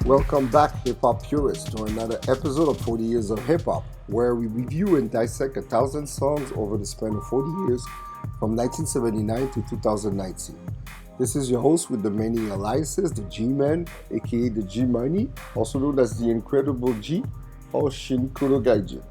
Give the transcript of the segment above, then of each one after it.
Welcome back, hip hop purists, to another episode of 40 Years of Hip Hop, where we review and dissect 1,000 songs over the span of 40 years from 1979 to 2019. This is your host with the many aliases, the G-Man, aka the G-Money, also known as the Incredible G, or Shin Kurogaijin.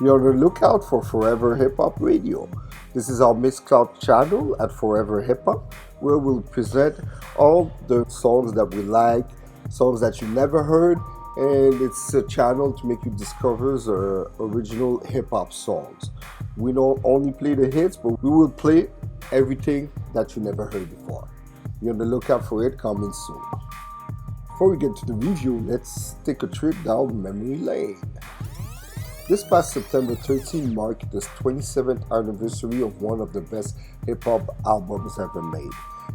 Be on the lookout for Forever Hip Hop Radio. This is our Mixcloud channel at Forever Hip Hop, where we'll present all the songs that we like, songs that you never heard, and it's a channel to make you discover original hip hop songs. We don't only play the hits, but we will play everything that you never heard before. Be on the lookout for it coming soon. Before we get to the review, let's take a trip down memory lane. This past September 13 marked the 27th anniversary of one of the best hip hop albums ever made,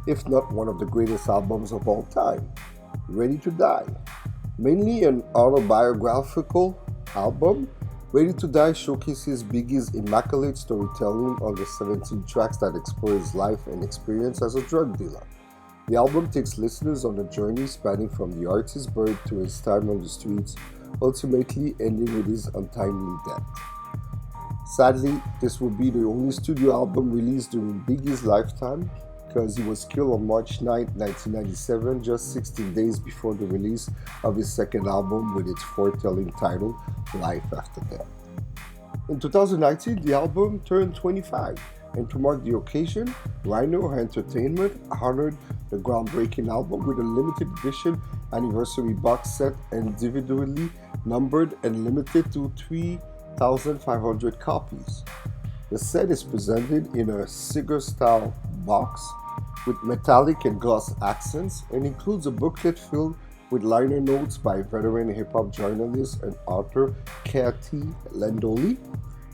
if not one of the greatest albums of all time. Ready to Die. Mainly an autobiographical album, Ready to Die showcases Biggie's immaculate storytelling on the 17 tracks that explore his life and experience as a drug dealer. The album takes listeners on a journey spanning from the artist's birth to his time on the streets, ultimately ending with his untimely death. Sadly, this will be the only studio album released during Biggie's lifetime, because he was killed on March 9, 1997, just 16 days before the release of his second album with its foretelling title, Life After Death. In 2019, the album turned 25, and to mark the occasion, Rhino Entertainment honored the groundbreaking album with a limited edition anniversary box set individually numbered and limited to 3,500 copies. The set is presented in a cigar-style box with metallic and gloss accents and includes a booklet filled with liner notes by veteran hip-hop journalist and author Katy Lendoli,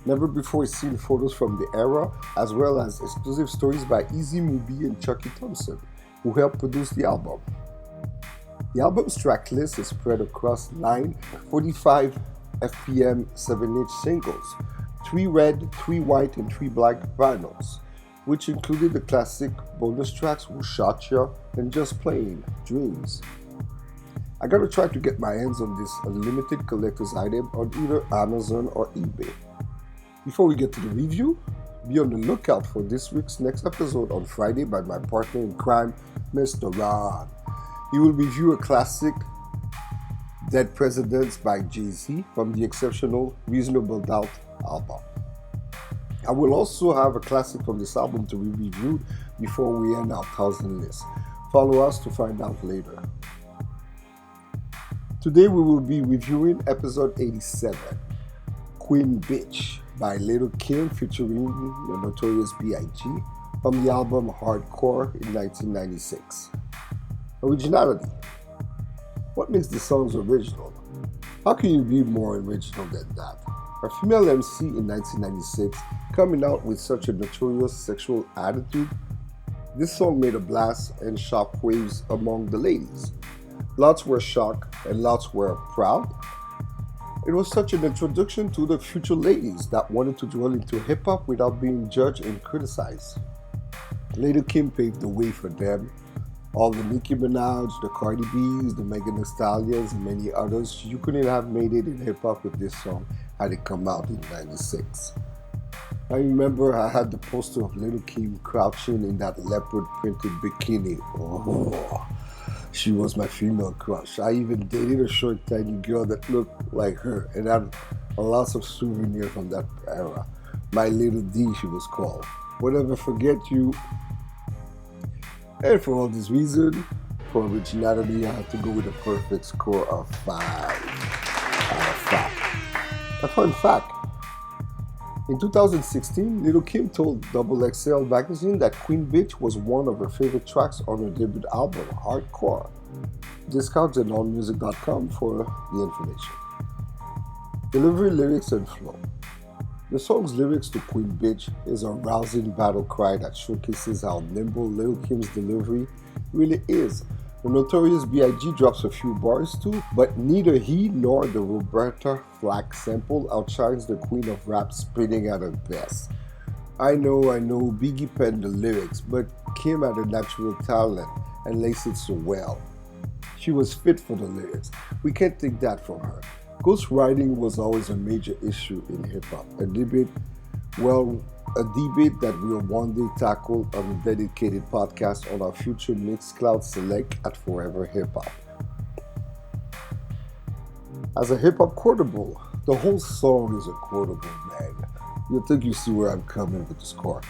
never before seen photos from the era, as well as exclusive stories by Easy Mubi and Chucky Thompson, who helped produce the album. The album's track list is spread across 9 45 FPM 7-inch singles, 3 red, 3 white, and 3 black vinyls, which included the classic bonus tracks Who Shot Ya and Just Plain Dreams. I gotta try to get my hands on this unlimited collector's item on either Amazon or eBay. Before we get to the review, be on the lookout for this week's next episode on Friday by my partner in crime, Mr. Ron. He will review a classic, Dead Presidents by Jay-Z from the exceptional Reasonable Doubt album. I will also have a classic from this album to be reviewed before we end our 1,000 list. Follow us to find out later. Today we will be reviewing episode 87, Queen Bitch by Lil Kim featuring the Notorious B.I.G. from the album Hardcore in 1996. Originality. What makes the songs original? How can you be more original than that? A female MC in 1996 coming out with such a notorious sexual attitude, this song made a blast and shockwaves among the ladies. Lots were shocked and lots were proud. It was such an introduction to the future ladies that wanted to dwell into hip-hop without being judged and criticized. Lil Kim paved the way for them. All the Nicki Minaj, the Cardi B's, the Megan Thee Stallions, and many others, you couldn't have made it in hip-hop with this song had it come out in 96. I remember I had the poster of Lil Kim crouching in that leopard printed bikini. Oh, she was my female crush. I even dated a short tiny girl that looked like her and had a lot of souvenirs from that era. My Little D, she was called. Will never forget you. And for all this reason, for originality, I have to go with a perfect score of 5 out of 5. A fun fact. In 2016, Lil Kim told XXL magazine that Queen Bitch was one of her favorite tracks on her debut album, Hardcore. Discounts at allmusic.com for the information. Delivery, lyrics, and flow. The song's lyrics to Queen Bitch is a rousing battle cry that showcases how nimble Lil Kim's delivery really is. The Notorious B.I.G. drops a few bars too, but neither he nor the Roberta Flack sample outshines the queen of rap spitting at her best. I know Biggie penned the lyrics, but Kim had a natural talent and laced it so well. She was fit for the lyrics. We can't take that from her. Ghostwriting was always a major issue in hip-hop. A debate that we'll one day tackle on a dedicated podcast on our future Mixcloud Select at Forever Hip Hop. As a hip hop quotable, the whole song is a quotable, man. You think you see where I'm coming with the score.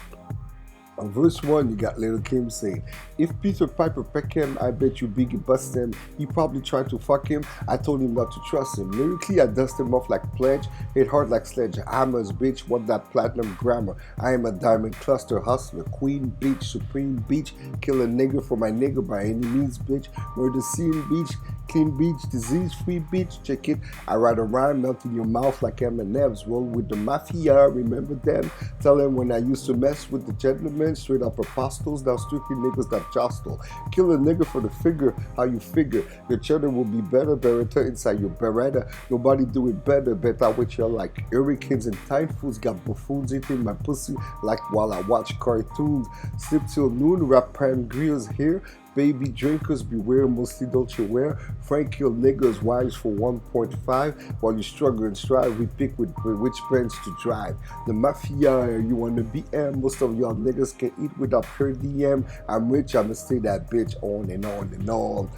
On verse 1, you got Lil Kim saying, "If Peter Piper peck him, I bet you Biggie bust him. He probably tried to fuck him. I told him not to trust him. Lyrically, I dust him off like pledge. Hit hard like sledgehammers, bitch. Want that platinum grammar. I am a diamond cluster hustler. Queen bitch, supreme beach. Kill a nigga for my nigga by any means, bitch. Murder scene beach. Clean beach, disease-free beach, check it. I write a rhyme, melt in your mouth like M&M's. Roll with the mafia, remember them? Tell them when I used to mess with the gentlemen, straight up apostles, now strictly niggas that jostle. Kill a nigga for the figure, how you figure. Your cheddar will be better, Beretta inside your Beretta. Nobody do it better, bet I with you like hurricanes and typhoons. Got buffoons eating my pussy like while I watch cartoons. Sleep till noon, rap pan grills here. Baby drinkers beware, mostly don't you wear. Frank kill niggas wives for 1.5. While you struggle and strive, we pick with which pens to drive. The mafia, you wanna be M. Most of y'all niggas can eat without per DM. I'm rich, I'ma stay that bitch on and on and on.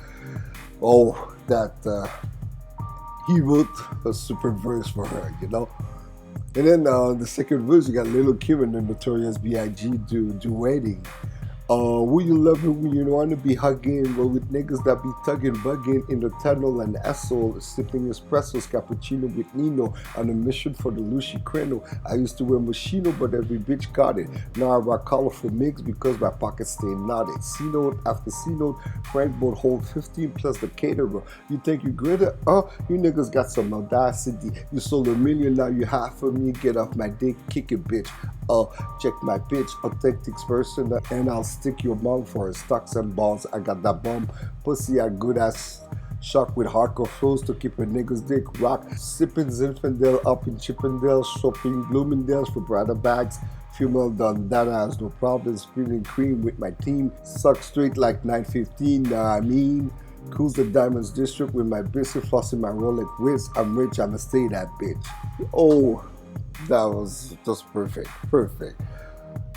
Oh, he wrote a super verse for her, you know. And then the second verse, you got Lil Kim and the Notorious B.I.G. duetting. Who you loving when you wanna be hugging? Well, with niggas that be tugging, bugging in the tunnel and asshole, sipping espressos, cappuccino with Nino on a mission for the Lucy Creno. I used to wear Moschino, but every bitch got it. Now I rock colorful mix because my pockets stay knotted. C-note after C-note, Frank board hold 15 plus the caterer. You think you greater? You niggas got some audacity. You sold $1 million, now you half of me. Get off my dick, kick it, bitch. Check my bitch, authentic person, and I'll stick your mom for her stocks and balls. I got that bomb pussy, a good ass shock with hardcore flows to keep a nigga's dick rock. Sipping Zinfandel up in Chippendale, shopping Bloomingdale's for Prada bags. Female done that, I has no problems. Feeling cream with my team. Suck straight like 915, I mean. Cruise the Diamonds District with my biscuit flossing my Rolex wrist. I'm rich, I'ma stay that bitch. Oh, that was just perfect.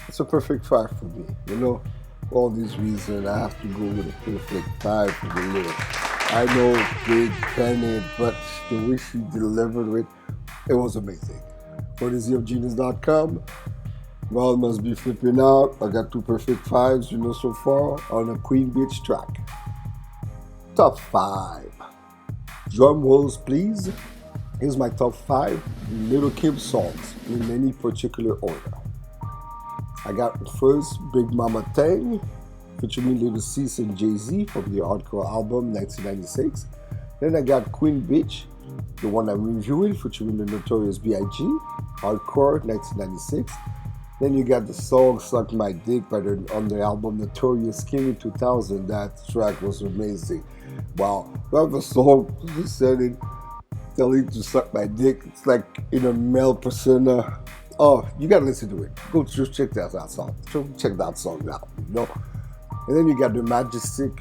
It's a perfect 5 for me, you know. For all these reasons, I have to go with a perfect 5 for the lyric. I know Big Penny, but the way she delivered it was amazing. For thezeofgenius.com, well, must be flipping out. I got 2 perfect 5s, you know, so far on a Queen Bitch track. Top 5. Drum rolls, please. Here's my top 5 Lil Kim songs in any particular order. I got first Big Mama Thang, featuring Lil Cease and Jay-Z from the Hardcore album 1996. Then I got Queen Bitch, the one I'm reviewing, featuring the Notorious B.I.G., Hardcore 1996. Then you got the song Suck My Dick on the album Notorious Kim 2000. That track was amazing. Wow, that was a song just said it. Telling to suck my dick. It's like in a male persona. Oh, you gotta listen to it. Go just check that song. Check that song out, you know. And then you got The Majestic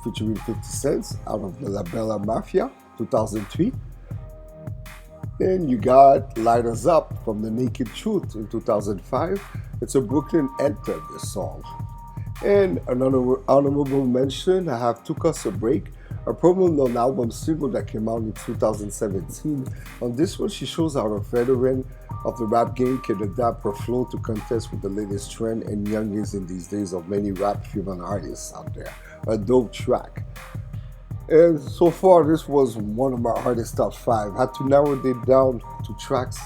featuring 50 Cent out of the La Bella Mafia, 2003. Then you got Light Us Up from The Naked Truth in 2005. It's a Brooklyn anthem, this song. And another honorable mention, I have Took Us a Break, a promo non-album single that came out in 2017. On this one, she shows how a veteran of the rap game can adapt her flow to contest with the latest trend and youngest in these days of many rap female artists out there. A dope track. And so far, this was one of my hardest top 5. I had to narrow it down to tracks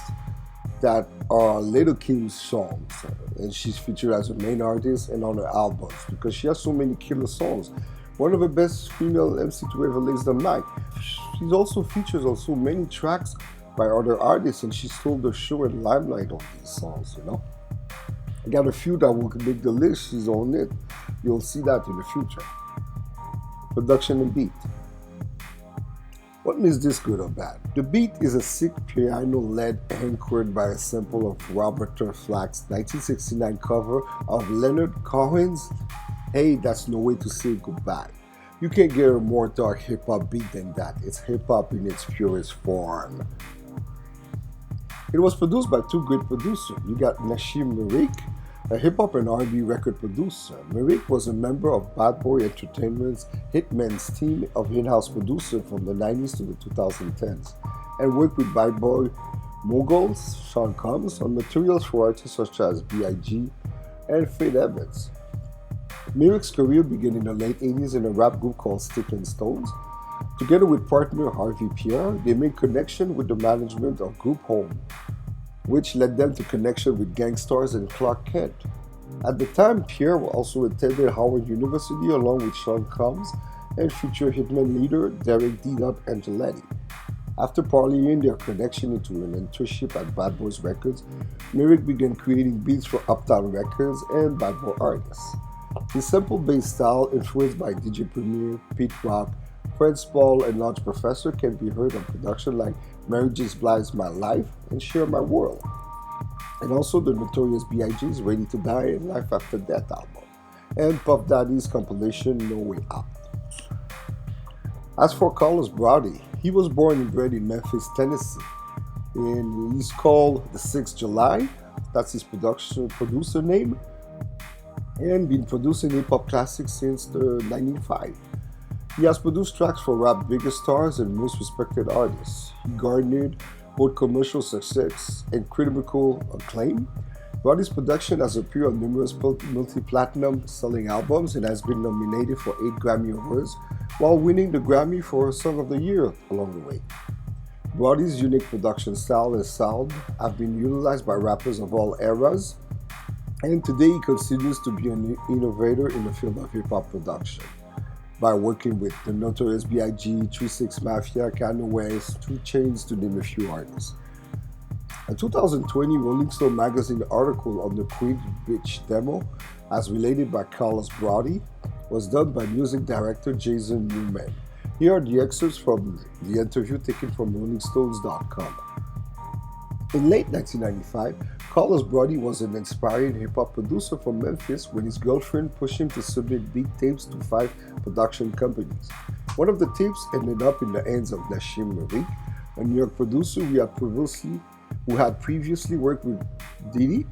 that are Lil Kim's songs, and she's featured as a main artist and on her albums because she has so many killer songs. One of the best female MC to ever lace the mic. She also features on so many tracks by other artists, and she stole the show and limelight on these songs, you know. I got a few that will make the list. She's on it. You'll see that in the future. Production and beat. What makes this good or bad? The beat is a sick piano-led anchored by a sample of Roberta Flack's 1969 cover of Leonard Cohen's Hey, That's No Way to Say Goodbye. You can't get a more dark hip-hop beat than that. It's hip-hop in its purest form. It was produced by two great producers. You got Nashim Merrick, a hip-hop and R&B record producer. Merrick was a member of Bad Boy Entertainment's Hitman's team of in-house producers from the 90s to the 2010s, and worked with Bad Boy moguls Sean Combs on materials for artists such as B.I.G. and Faith Evans. Merrick's career began in the late 80s in a rap group called Stick and Stones. Together with partner Harvey Pierre, they made connection with the management of Group Home, which led them to connection with Gang Starrs and Clark Kent. At the time, Pierre also attended Howard University along with Sean Combs and future Hitman leader Derek D. Angeletti. After parlaying their connection into an internship at Bad Boys Records, Merrick began creating beats for Uptown Records and Bad Boy artists. His sample-based style, influenced by DJ Premier, Pete Rock, Fred Spall, and Large Professor, can be heard on production like Mary J. Blige's My Life and Share My World, and also the Notorious B.I.G.'s Ready to Die and Life After Death album, and Puff Daddy's compilation No Way Out. As for Carlos Brody, he was born and bred in Memphis, Tennessee, and he's called the 6th July, that's his producer name, and been producing hip-hop classics since the 1995. He has produced tracks for rap's biggest stars and most respected artists. He garnered both commercial success and critical acclaim. Brody's production has appeared on numerous multi-platinum selling albums and has been nominated for 8 Grammy Awards, while winning the Grammy for Song of the Year along the way. Brody's unique production style and sound have been utilized by rappers of all eras, and today he continues to be an innovator in the field of hip-hop production by working with the Notorious B.I.G., 3 6 Mafia, Kanye West, 2 Chainz, to name a few artists. A 2020 Rolling Stone magazine article on the Queen Bitch demo, as related by Carlos Brody, was done by music director Jason Newman. Here are the excerpts from the interview taken from RollingStones.com. In late 1995, Carlos Brody was an inspiring hip-hop producer from Memphis when his girlfriend pushed him to submit beat tapes to 5 production companies. One of the tapes ended up in the hands of Nashim Merrick, a New York producer who had previously worked with Diddy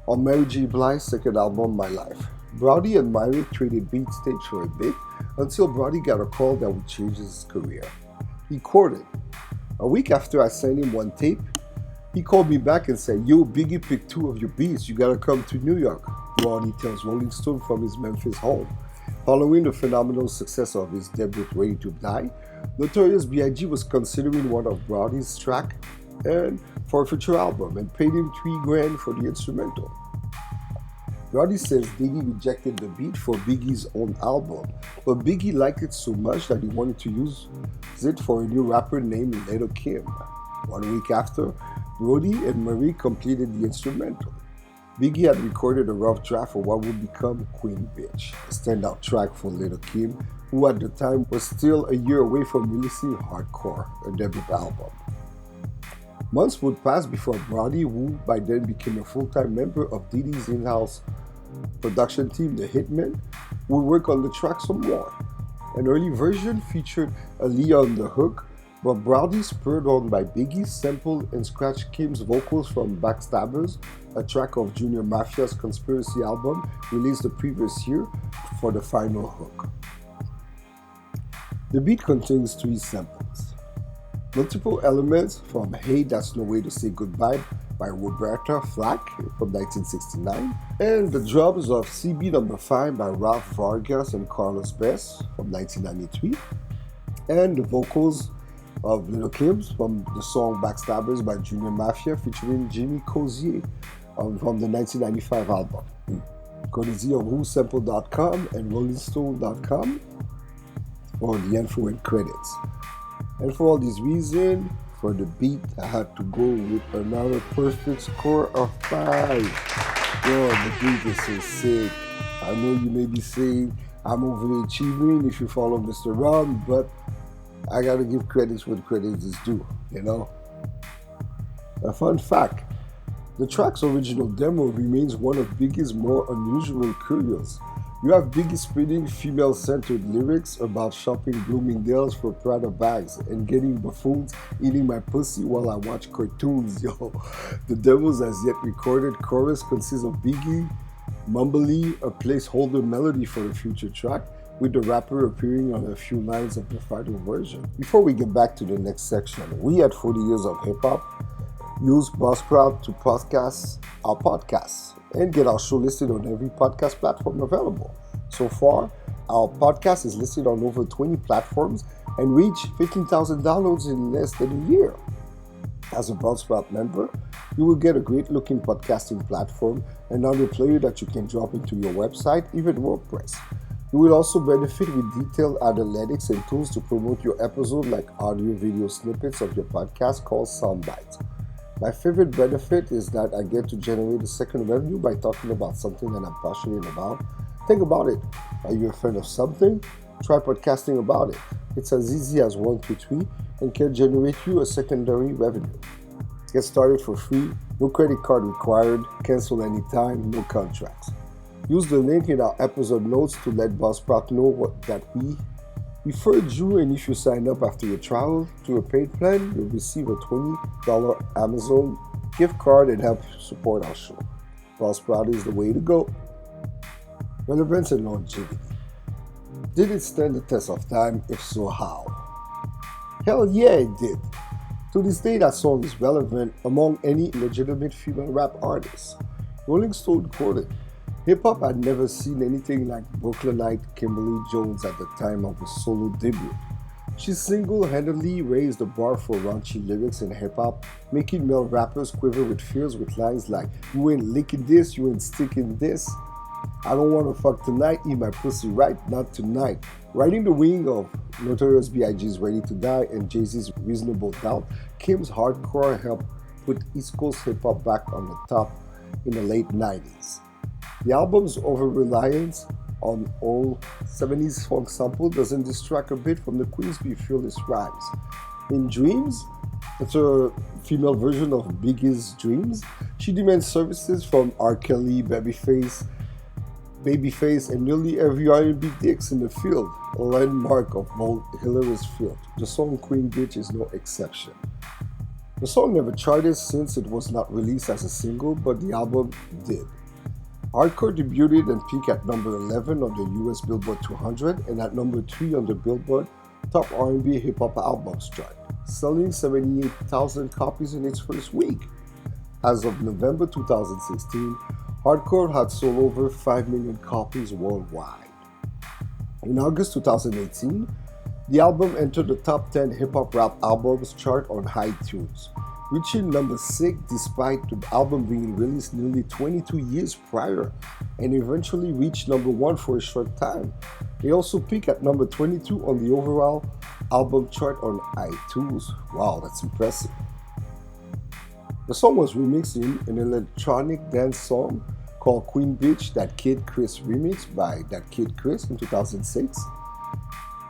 on Mary J. Blige's second album, My Life. Brody and Merrick traded beat tapes for a bit until Brody got a call that would change his career. He quoted, "A week after I sent him one tape, he called me back and said, 'Yo, Biggie picked 2 of your beats, you gotta come to New York,'" Brody tells Rolling Stone from his Memphis home. Following the phenomenal success of his debut Ready to Die, Notorious B.I.G. was considering one of Brody's tracks and for a future album and paid him $3,000 for the instrumental. Brody says Diddy rejected the beat for Biggie's own album, but Biggie liked it so much that he wanted to use it for a new rapper named Lil Kim. 1 week after, Brody and Marie completed the instrumental. Biggie had recorded a rough draft for what would become Queen Bitch, a standout track for Lil Kim, who at the time was still a year away from releasing Hardcore, a debut album. Months would pass before Brody, who by then became a full-time member of Diddy's in-house production team, the Hitmen, would work on the track some more. An early version featured Aaliyah on the hook, but Brody, spurred on by Biggie, sampled and scratched Kim's vocals from Backstabbers, a track of Junior Mafia's Conspiracy album released the previous year, for the final hook. The beat contains 3 samples. Multiple elements from Hey That's No Way to Say Goodbye by Roberta Flack from 1969, and the drums of CB No. 5 by Ralph Vargas and Carlos Best from 1993, and the vocals of Lil Kim from the song Backstabbers by Junior Mafia featuring Jimmy Cozier from the 1995 album. Courtesy of WhoSample.com and RollingStone.com for the info and credits. And for all these reasons, for the beat, I had to go with another perfect score of 5. Yo, the beat is so sick. I know you may be saying I'm overachieving if you follow Mr. Ron, but I gotta give credits where credit is due, you know? A fun fact, the track's original demo remains one of Biggie's more unusual curios. You have Biggie spitting female-centered lyrics about shopping Bloomingdale's for Prada bags and getting buffoons eating my pussy while I watch cartoons, yo. The Devil's As Yet recorded chorus consists of Biggie mumbly a placeholder melody for the future track, with the rapper appearing on a few lines of the final version. Before we get back to the next section, we at 40 Years of Hip Hop use Buzzsprout to podcast our podcasts and get our show listed on every podcast platform available. So far, our podcast is listed on over 20 platforms and reached 15,000 downloads in less than a year. As a Buzzsprout member, you will get a great-looking podcasting platform and audio player that you can drop into your website, even WordPress. You will also benefit with detailed analytics and tools to promote your episode, like audio-video snippets of your podcast called soundbites. My favorite benefit is that I get to generate a second revenue by talking about something that I'm passionate about. Think about it. Are you a fan of something? Try podcasting about it. It's as easy as 1, 2, 3 and can generate you a secondary revenue. Get started for free, no credit card required, cancel anytime, no contracts. Use the link in our episode notes to let Buzzsprout know that we referred you, and if you sign up after your trial to a paid plan, you'll receive a $20 Amazon gift card and help support our show. Buzzsprout is the way to go. Relevance and longevity. Did it stand the test of time? If so, how? Hell yeah, it did. To this day, that song is relevant among any legitimate female rap artists. Rolling Stone quoted, "Hip-hop had never seen anything like Brooklynite Kimberly Jones at the time of her solo debut. She single-handedly raised the bar for raunchy lyrics in hip-hop, making male rappers quiver with fears with lines like, 'You ain't licking this, you ain't sticking this. I don't wanna fuck tonight, eat my pussy right, not tonight.' Riding the wing of Notorious B.I.G.'s Ready to Die and Jay-Z's Reasonable Doubt, Kim's hardcore helped put East Coast hip-hop back on the top in the late 90s. The album's over-reliance on old 70s funk sample doesn't distract a bit from the Queensbee fearless rhymes. In Dreams, that's a female version of Biggie's Dreams, she demands services from R. Kelly, Babyface, and nearly every R&B dicks in the field, a landmark of old hilarious field. The song Queen Bitch is no exception. The song never charted since it was not released as a single, but the album did. Hardcore debuted and peaked at number 11 on the US Billboard 200 and at number 3 on the Billboard Top R&B Hip Hop Albums chart, selling 78,000 copies in its first week. As of November 2016, Hardcore had sold over 5 million copies worldwide. In August 2018, the album entered the top 10 hip-hop rap albums chart on iTunes, reaching number 6 despite the album being released nearly 22 years prior, and eventually reached number 1 for a short time. It also peaked at number 22 on the overall album chart on iTunes. Wow, that's impressive. The song was remixed in an electronic dance song called Queen Bitch, That Kid Chris remix by That Kid Chris in 2006.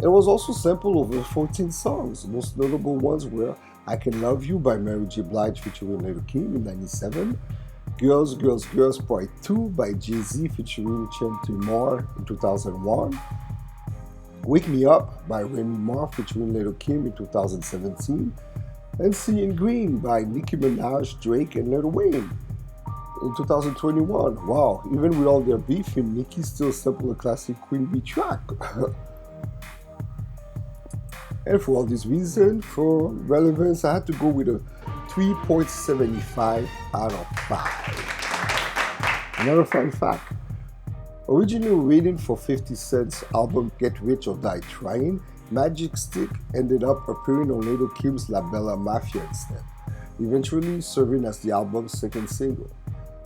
It was also sampled over 14 songs. The most notable ones were I Can Love You by Mary J. Blige featuring Lil Kim in 1997, Girls, Girls, Girls Part 2 by Jay-Z featuring Chanté Moore in 2001, Wake Me Up by Remy Ma featuring Lil Kim in 2017, and Seeing Green by Nicki Minaj, Drake, and Lil Wayne in 2021. Wow, even with all their beefing, Nicki still sampled a classic Queen Bee track. And for all these reasons, for relevance, I had to go with a 3.75 out of 5. Another fun fact, original rating for 50 Cent's album Get Rich or Die Trying, Magic Stick ended up appearing on Lil Kim's La Bella Mafia instead, eventually serving as the album's second single.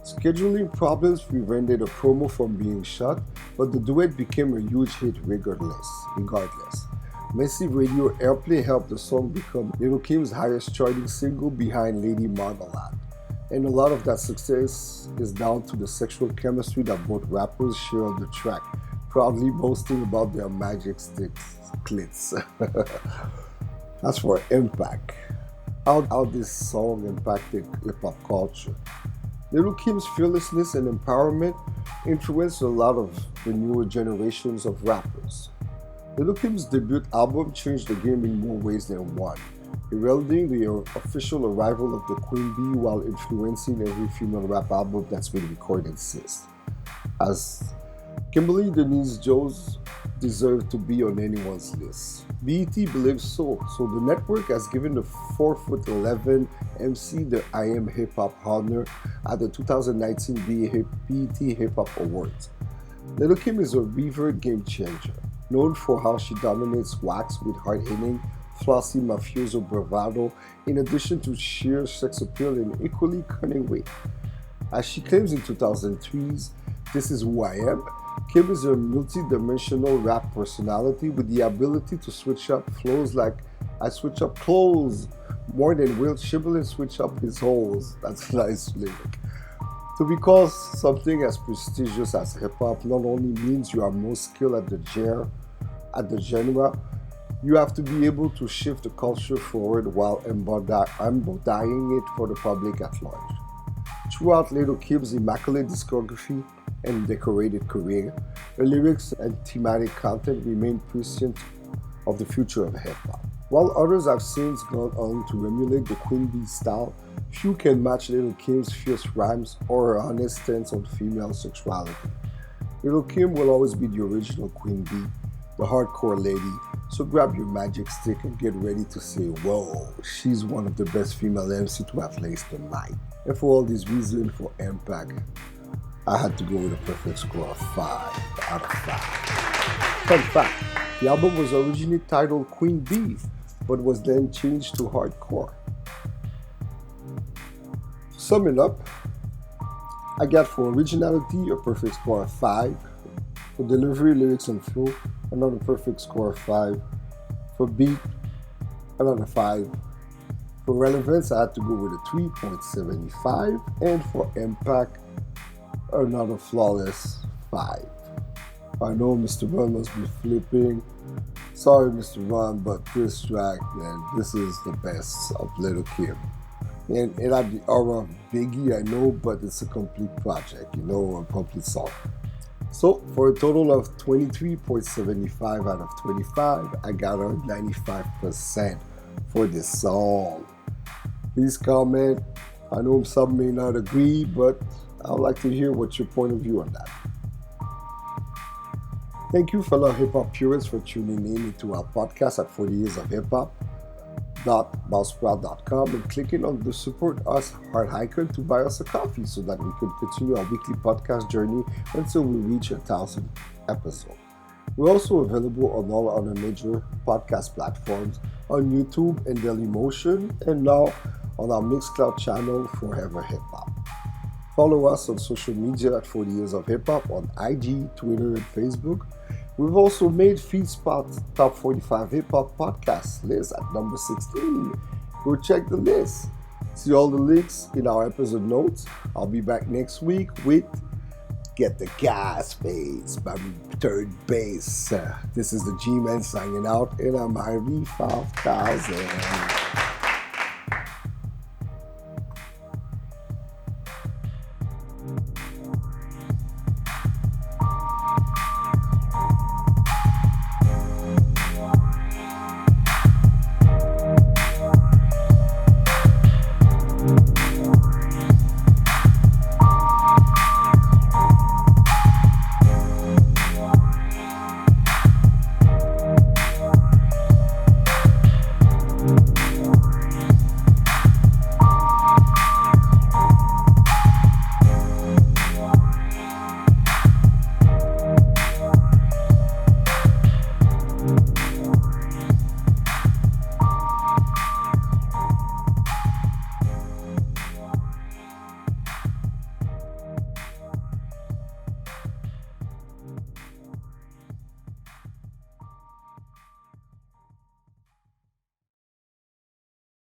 Scheduling problems prevented a promo from being shot, but the duet became a huge hit regardless. Massive radio airplay helped the song become Lil Kim's highest charting single behind Lady Marmalade. And a lot of that success is down to the sexual chemistry that both rappers share on the track, proudly boasting about their magic sticks clits. As for impact, how this song impacted hip-hop culture. Lil Kim's fearlessness and empowerment influenced a lot of the newer generations of rappers. Lil Kim's debut album changed the game in more ways than one, heralding the official arrival of the Queen Bee while influencing every female rap album that's been recorded since. As Kimberly Denise Jones deserved to be on anyone's list. BET believes so the network has given the 4'11" MC the I Am Hip Hop honor at the 2019 BET Hip Hop Awards. Lil Kim is a revered game changer, known for how she dominates wax with hard-hitting, flossy mafioso bravado, in addition to sheer sex appeal in an equally cunning way. As she claims in 2003's This Is Who I Am, Kim is a multi-dimensional rap personality with the ability to switch up flows like I switch up clothes more than Will Chamberlain switch up his holes. That's a nice lyric. To be called something as prestigious as hip-hop not only means you are most skilled at the genre, you have to be able to shift the culture forward while embodying it for the public at large. Throughout Lil Kim's immaculate discography and decorated career, her lyrics and thematic content remain prescient of the future of hip-hop. While others have since gone on to emulate the Queen Bee style, few can match Lil Kim's fierce rhymes or her honest stance on female sexuality. Lil Kim will always be the original Queen Bee, the hardcore lady, so grab your magic stick and get ready to say, whoa, she's one of the best female MC to have laced the mic. And for all these reasons, for impact, I had to go with a perfect score of 5 out of 5. Fun fact, the album was originally titled Queen Bee, but was then changed to Hardcore. Summing up, I got for originality a perfect score of 5, for delivery, lyrics, and flow, another perfect score of 5, for beat, another 5, for relevance, I had to go with a 3.75, and for impact, another flawless 5. I know Mr. Run must be flipping. Sorry, Mr. Run, but this track, man, this is the best of Lil Kim. And it had the aura of Biggie, I know, but it's a complete project, a complete song. So, for a total of 23.75 out of 25, I got a 95% for this song. Please comment. I know some may not agree, but I would like to hear what's your point of view on that. Thank you, fellow hip-hop purists, for tuning in into our podcast at 40 Years of Hip-Hop.buzzsprout.com and clicking on the Support Us heart icon to buy us a coffee so that we can continue our weekly podcast journey until we reach 1,000 episodes. We're also available on all other major podcast platforms, on YouTube and Dailymotion, and now on our Mixcloud channel, Forever Hip Hop. Follow us on social media at 40 Years of Hip Hop on IG, Twitter, and Facebook. We've also made FeedSpot's Top 45 Hip Hop Podcast list at number 16. Go check the list. See all the links in our episode notes. I'll be back next week with Get the Gas Face by Third Base. This is the G-Man signing out, and I'm Ivy 5000.